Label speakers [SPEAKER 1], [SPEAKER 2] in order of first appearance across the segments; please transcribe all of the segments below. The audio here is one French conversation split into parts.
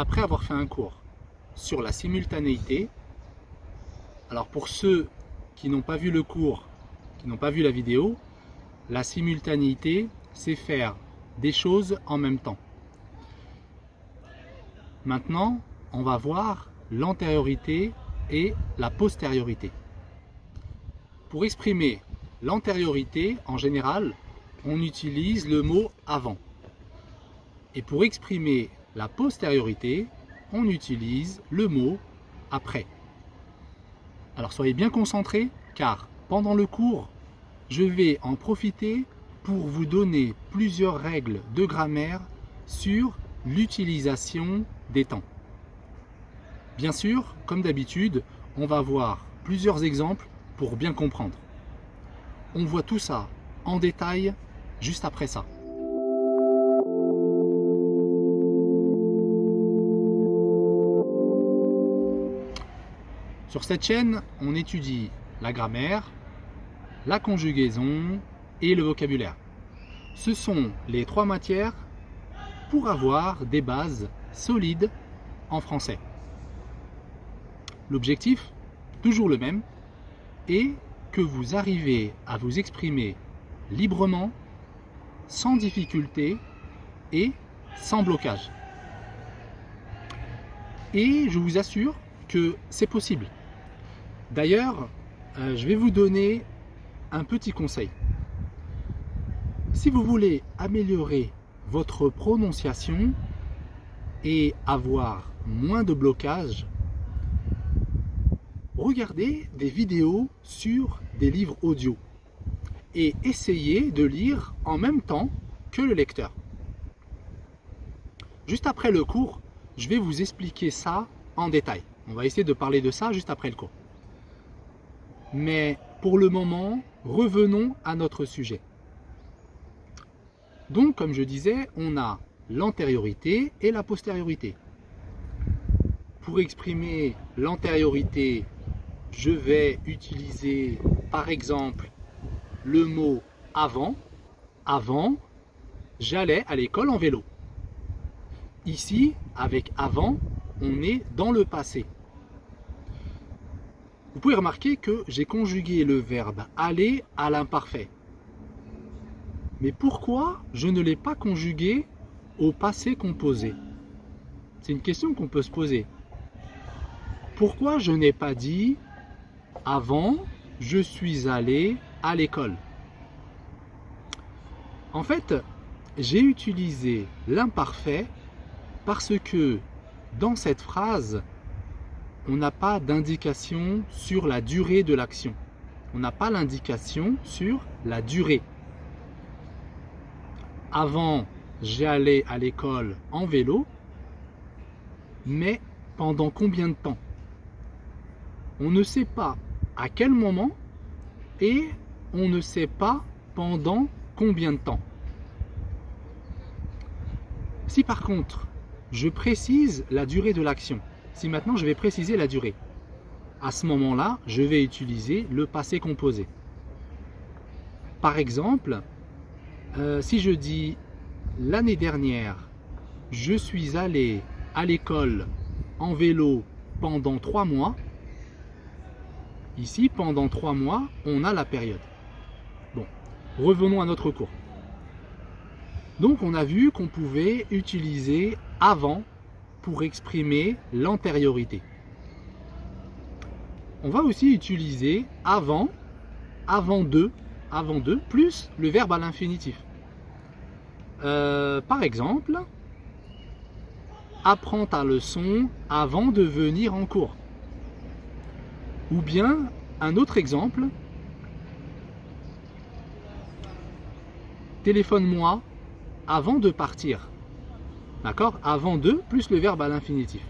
[SPEAKER 1] après avoir fait un cours sur la simultanéité, alors pour ceux qui n'ont pas vu le cours, qui n'ont pas vu la vidéo, la simultanéité, c'est faire des choses en même temps. Maintenant, on va voir l'antériorité et la postériorité. Pour exprimer l'antériorité, en général, on utilise le mot avant. Et pour exprimer la postériorité, on utilise le mot après. Alors soyez bien concentrés, car pendant le cours, je vais en profiter pour vous donner plusieurs règles de grammaire sur l'utilisation des temps. Bien sûr, comme d'habitude, on va voir plusieurs exemples pour bien comprendre. On voit tout ça en détail juste après ça. Sur cette chaîne, on étudie la grammaire, la conjugaison et le vocabulaire. Ce sont les trois matières pour avoir des bases solides en français. L'objectif, toujours le même, est que vous arrivez à vous exprimer librement, sans difficulté et sans blocage. Et je vous assure que c'est possible. D'ailleurs, je vais vous donner un petit conseil. Si vous voulez améliorer votre prononciation et avoir moins de blocage, regardez des vidéos sur des livres audio et essayez de lire en même temps que le lecteur. Juste après le cours, je vais vous expliquer ça en détail. On va essayer de parler de ça juste après le cours. Mais pour le moment, revenons à notre sujet. Donc, comme je disais, on a l'antériorité et la postériorité. Pour exprimer l'antériorité, je vais utiliser par exemple le mot avant. Avant, j'allais à l'école en vélo. Ici, avec avant, on est dans le passé. Vous pouvez remarquer que j'ai conjugué le verbe aller à l'imparfait. Mais pourquoi je ne l'ai pas conjugué au passé composé? C'est une question qu'on peut se poser. Pourquoi je n'ai pas dit avant, je suis allé à l'école? En fait, j'ai utilisé l'imparfait parce que dans cette phrase, on n'a pas d'indication sur la durée de l'action. On n'a pas l'indication sur la durée. Avant, j'allais à l'école en vélo, mais pendant combien de temps? On ne sait pas à quel moment et on ne sait pas pendant combien de temps. Si par contre, je précise la durée de l'action, si maintenant je vais préciser la durée, à ce moment-là, je vais utiliser le passé composé. Par exemple, si je dis l'année dernière, je suis allé à l'école en vélo pendant 3 mois, ici pendant 3 mois, on a la période. Bon, revenons à notre cours. Donc on a vu qu'on pouvait utiliser avant pour exprimer l'antériorité. On va aussi utiliser avant, avant de, plus le verbe à l'infinitif. Par exemple, apprends ta leçon avant de venir en cours. Ou bien, un autre exemple, téléphone-moi avant de partir. D'accord? Avant de, plus le verbe à l'infinitif.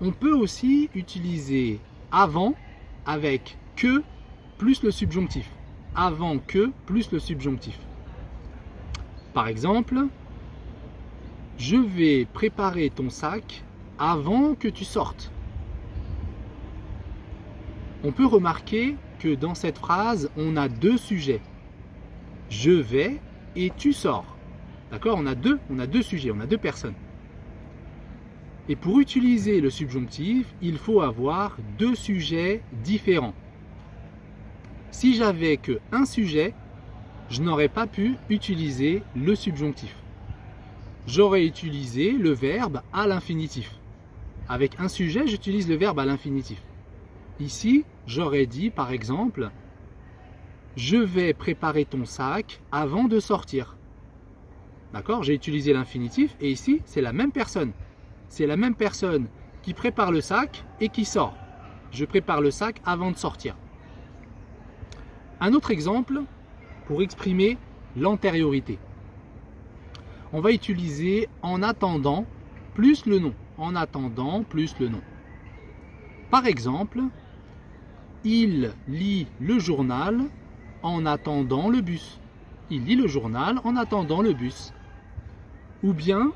[SPEAKER 1] On peut aussi utiliser avant avec que plus le subjonctif. Avant que plus le subjonctif. Par exemple, je vais préparer ton sac avant que tu sortes. On peut remarquer que dans cette phrase, on a deux sujets. Je vais et tu sors. D'accord? On a deux sujets, on a deux personnes. Et pour utiliser le subjonctif, il faut avoir deux sujets différents. Si j'avais qu'un sujet, je n'aurais pas pu utiliser le subjonctif. J'aurais utilisé le verbe à l'infinitif. Avec un sujet, j'utilise le verbe à l'infinitif. Ici, j'aurais dit par exemple « Je vais préparer ton sac avant de sortir ». D'accord? J'ai utilisé l'infinitif et ici, c'est la même personne. C'est la même personne qui prépare le sac et qui sort. Je prépare le sac avant de sortir. Un autre exemple pour exprimer l'antériorité. On va utiliser en attendant plus le nom. En attendant plus le nom. Par exemple, il lit le journal en attendant le bus. Il lit le journal en attendant le bus. Ou bien,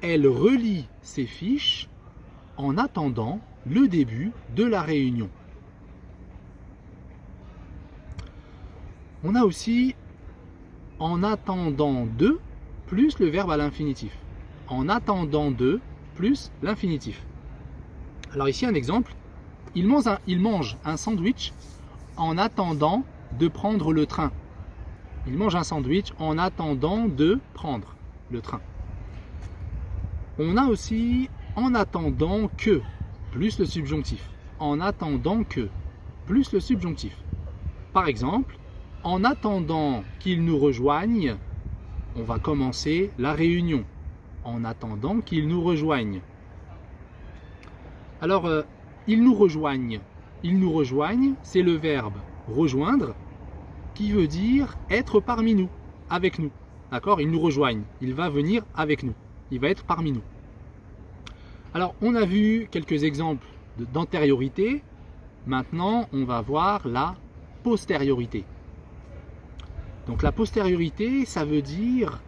[SPEAKER 1] elle relit ses fiches en attendant le début de la réunion. On a aussi en attendant de plus le verbe à l'infinitif. En attendant de plus l'infinitif. Alors ici un exemple. Il mange un sandwich en attendant de prendre le train. Il mange un sandwich en attendant de prendre le train. On a aussi en attendant que plus le subjonctif. En attendant que plus le subjonctif. Par exemple, en attendant qu'il nous rejoigne, on va commencer la réunion. En attendant qu'il nous rejoigne. Alors, ils nous rejoignent. Ils nous rejoignent, c'est le verbe rejoindre qui veut dire être parmi nous, avec nous. D'accord? Ils nous rejoignent. Il va venir avec nous. Il va être parmi nous. Alors, on a vu quelques exemples d'antériorité. Maintenant, on va voir la postériorité. Donc, la postériorité, ça veut dire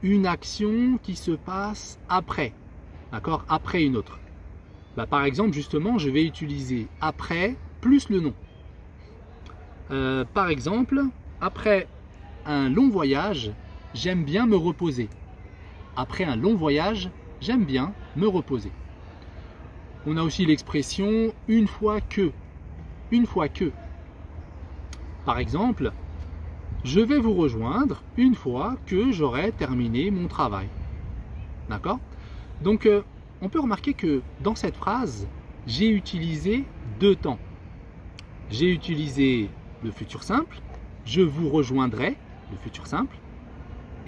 [SPEAKER 1] une action qui se passe après. D'accord? Après une autre. Par exemple, justement, je vais utiliser après plus le nom. Par exemple, après un long voyage, j'aime bien me reposer. Après un long voyage, j'aime bien me reposer. On a aussi l'expression une fois que. Une fois que. Par exemple, je vais vous rejoindre une fois que j'aurai terminé mon travail. D'accord? Donc, on peut remarquer que dans cette phrase, j'ai utilisé deux temps. J'ai utilisé le futur simple, je vous rejoindrai, le futur simple,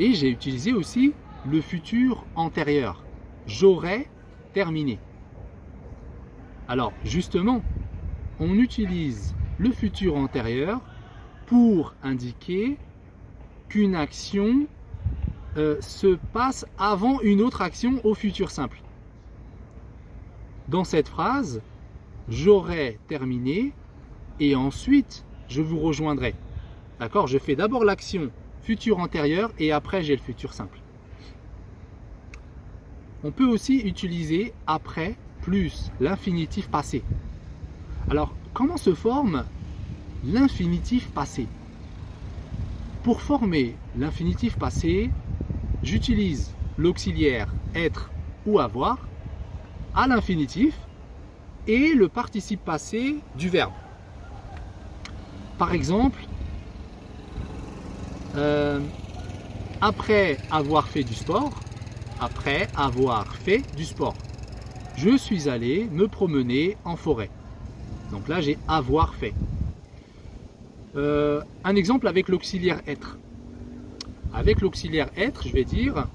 [SPEAKER 1] et j'ai utilisé aussi le futur antérieur, j'aurai terminé. Alors justement, on utilise le futur antérieur pour indiquer qu'une action se passe avant une autre action au futur simple. Dans cette phrase, j'aurai terminé et ensuite je vous rejoindrai. D'accord? Je fais d'abord l'action futur antérieur et après j'ai le futur simple. On peut aussi utiliser après plus l'infinitif passé. Alors, comment se forme l'infinitif passé? Pour former l'infinitif passé, j'utilise l'auxiliaire être ou avoir à l'infinitif et le participe passé du verbe. Par exemple, après avoir fait du sport, après avoir fait du sport, je suis allé me promener en forêt. Donc là, j'ai avoir fait. Un exemple avec l'auxiliaire être. Avec l'auxiliaire être, je vais dire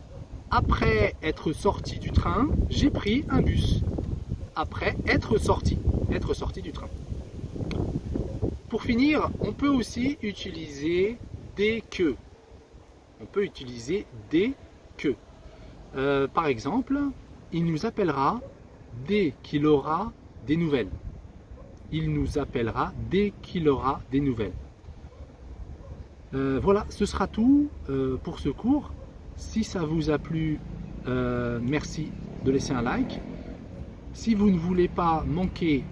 [SPEAKER 1] après être sorti du train, j'ai pris un bus. Après être sorti du train. Pour finir, on peut aussi utiliser dès que. On peut utiliser dès que. Par exemple, il nous appellera dès qu'il aura des nouvelles. Il nous appellera dès qu'il aura des nouvelles. Voilà, ce sera tout pour ce cours. Si ça vous a plu, merci de laisser un like. Si vous ne voulez pas manquer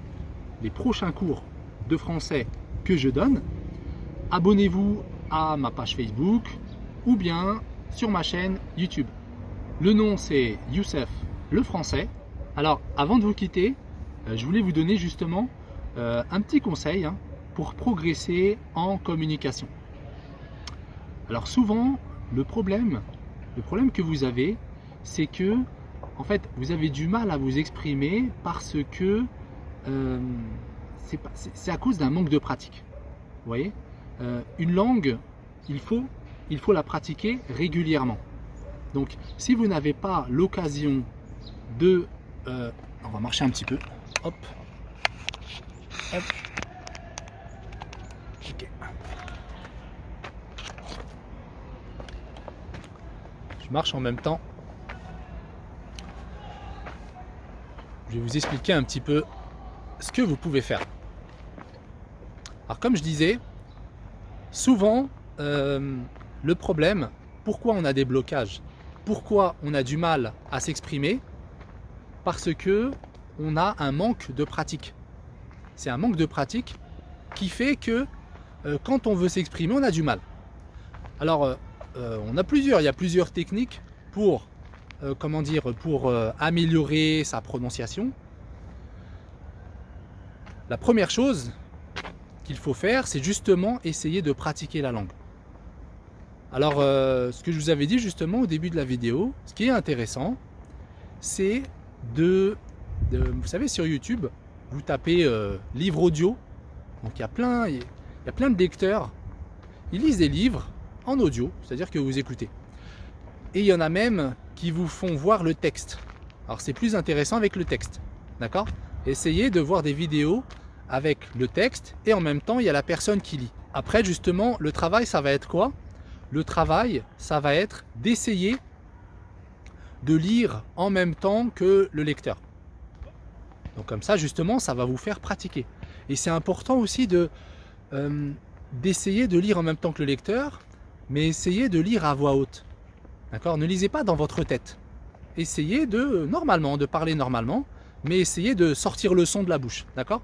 [SPEAKER 1] les prochains cours de français que je donne, abonnez-vous à ma page Facebook ou bien sur ma chaîne YouTube. Le nom c'est Youssef le français Alors, avant de vous quitter, je voulais vous donner justement un petit conseil pour progresser en communication. Alors souvent, le problème que vous avez, c'est que en fait, vous avez du mal à vous exprimer parce que c'est à cause d'un manque de pratique. Vous voyez, une langue, il faut la pratiquer régulièrement. Donc, si vous n'avez pas l'occasion de... on va marcher un petit peu. Hop. Hop. Ok. Je marche en même temps. Je vais vous expliquer un petit peu ce que vous pouvez faire. Alors comme je disais, souvent le problème, pourquoi on a des blocages, pourquoi on a du mal à s'exprimer, parce que on a un manque de pratique. C'est un manque de pratique qui fait que quand on veut s'exprimer, on a du mal. Alors il y a plusieurs techniques pour améliorer sa prononciation. La première chose qu'il faut faire, c'est justement essayer de pratiquer la langue. Alors, ce que je vous avais dit justement au début de la vidéo, ce qui est intéressant, c'est vous savez, sur YouTube, vous tapez livre audio. Donc il y a plein de lecteurs, ils lisent des livres en audio, c'est-à-dire que vous écoutez. Et il y en a même qui vous font voir le texte. Alors c'est plus intéressant avec le texte, d'accord? Essayez de voir des vidéos avec le texte et en même temps il y a la personne qui lit. Après justement, le travail ça va être quoi? Le travail ça va être d'essayer de lire en même temps que le lecteur. Donc comme ça justement ça va vous faire pratiquer. Et c'est important aussi d'essayer de lire en même temps que le lecteur, mais essayez de lire à voix haute. D'accord? Ne lisez pas dans votre tête. Essayez de parler normalement, mais essayez de sortir le son de la bouche. D'accord?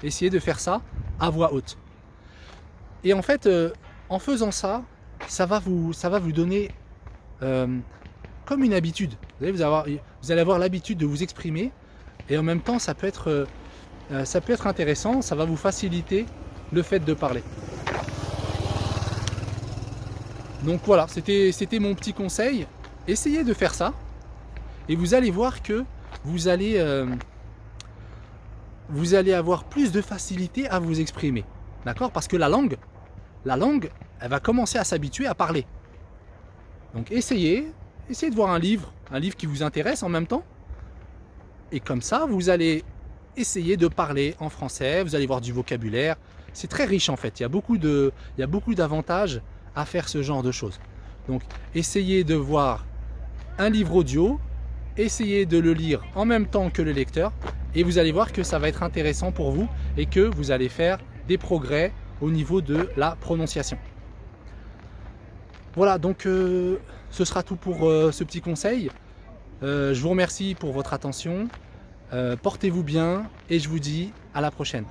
[SPEAKER 1] Essayez de faire ça à voix haute. Et en fait, en faisant ça, ça va vous donner comme une habitude. Vous allez avoir l'habitude de vous exprimer, et en même temps, ça peut être intéressant. Ça va vous faciliter le fait de parler. Donc voilà, c'était mon petit conseil. Essayez de faire ça et vous allez voir que vous allez avoir plus de facilité à vous exprimer. D'accord? Parce que la langue, elle va commencer à s'habituer à parler. Donc essayez de voir un livre qui vous intéresse en même temps. Et comme ça, vous allez essayer de parler en français, vous allez voir du vocabulaire. C'est très riche en fait, il y a beaucoup d'avantages à faire ce genre de choses. Donc essayez de voir un livre audio, essayez de le lire en même temps que le lecteur et vous allez voir que ça va être intéressant pour vous et que vous allez faire des progrès au niveau de la prononciation. Voilà, donc ce sera tout pour ce petit conseil. Je vous remercie pour votre attention, portez-vous bien et je vous dis à la prochaine.